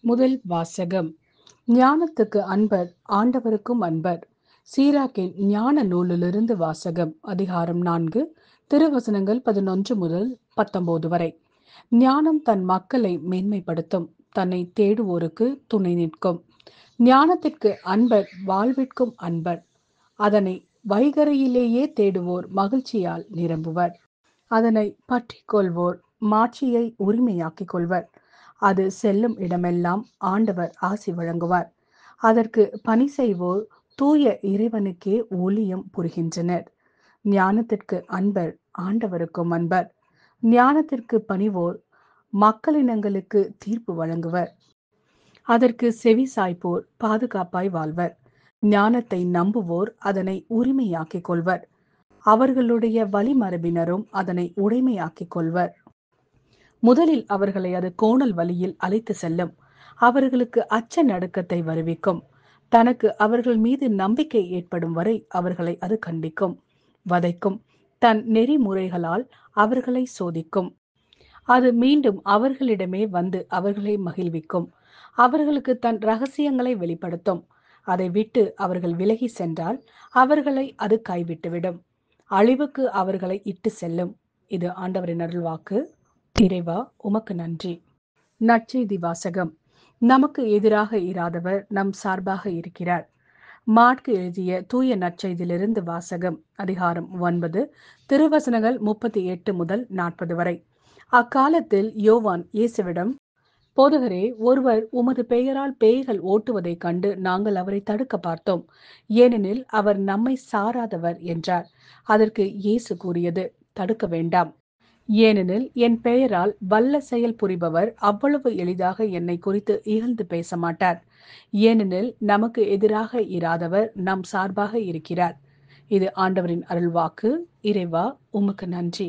முதல் வாசகம். ஞானத்துக்கு அன்பர், ஆண்டவருக்கும் அன்பர். சீராக்கின் ஞான நூலிலிருந்து வாசகம். அதிகாரம் 4, திருவசனங்கள் 11 முதல் 19 வரை. ஞானம் தன் மக்களை மேன்மைப்படுத்தும், தன்னை தேடுவோருக்கு துணை நிற்கும். ஞானத்திற்கு அன்பர் வாழ்விற்கும் அன்பர். அதனை வைகரையிலேயே தேடுவோர் மகிழ்ச்சியால் நிரம்புவர். அதனை பற்றிக் கொள்வோர் மாட்சியை உரிமையாக்கிக் கொள்வர். அது செல்லும் இடமெல்லாம் ஆண்டவர் ஆசி வழங்குவார். அதற்கு பணி செய்வோர் தூய இறைவனுக்கே ஊழியம் புரிகின்றனர். ஞானத்திற்கு அன்பர், ஆண்டவருக்கும் அன்பர். ஞானத்திற்கு பணிவோர் மக்களினங்களுக்கு தீர்ப்பு வழங்குவர். அதற்கு செவி சாய்ப்போர் பாதுகாப்பாய் வாழ்வர். ஞானத்தை நம்புவோர் அதனை உரிமையாக்கிக் கொள்வர். அவர்களுடைய வழிமரபினரும் அதனை உடைமையாக்கிக் கொள்வர். முதலில் அவர்களை அது கோணல் வழியில் அழைத்து செல்லும். அவர்களுக்கு அச்ச நடுக்கத்தை வருவிக்கும். தனக்கு அவர்கள் மீது நம்பிக்கை ஏற்படும் வரை அவர்களை அது கண்டிக்கும், வதைக்கும். தன் நெறிமுறைகளால் அவர்களை சோதிக்கும். அது மீண்டும் அவர்களிடமே வந்து அவர்களை மகிழ்விக்கும். அவர்களுக்கு தன் ரகசியங்களை வெளிப்படுத்தும். அதை விட்டு அவர்கள் விலகி சென்றால் அவர்களை அது கைவிட்டுவிடும். அழிவுக்கு அவர்களை இட்டு செல்லும். இது ஆண்டவரின் அருள்வாக்கு. இறைவா, உமக்கு நன்றி. நற்செய்தி வாசகம். நமக்கு எதிராக இராதவர் நம் சார்பாக இருக்கிறார். மாற்கு எழுதிய தூய நற்செய்தியிலிருந்து வாசகம். அதிகாரம் 9, திருவசனங்கள் 38 முதல் 40 வரை. அக்காலத்தில் யோவான் இயேசுவிடம், போதகரே, ஒருவர் உமது பெயரால் பேய்கள் ஓட்டுவதைக் கண்டு நாங்கள் அவரை தடுக்க பார்த்தோம். ஏனெனில் அவர் நம்மை சாராதவர் என்றார். அதற்கு இயேசு கூறியது, தடுக்க வேண்டாம். ஏனெனில் என் பெயரால் வல்ல செயல் புரிபவர் அவ்வளவு எளிதாக என்னை குறித்து இகழ்ந்து பேச மாட்டார். ஏனெனில் நமக்கு எதிராக இராதவர் நம் சார்பாக இருக்கிறார். இது ஆண்டவரின் அருள்வாக்கு. இறைவா, உமக்கு நன்றி.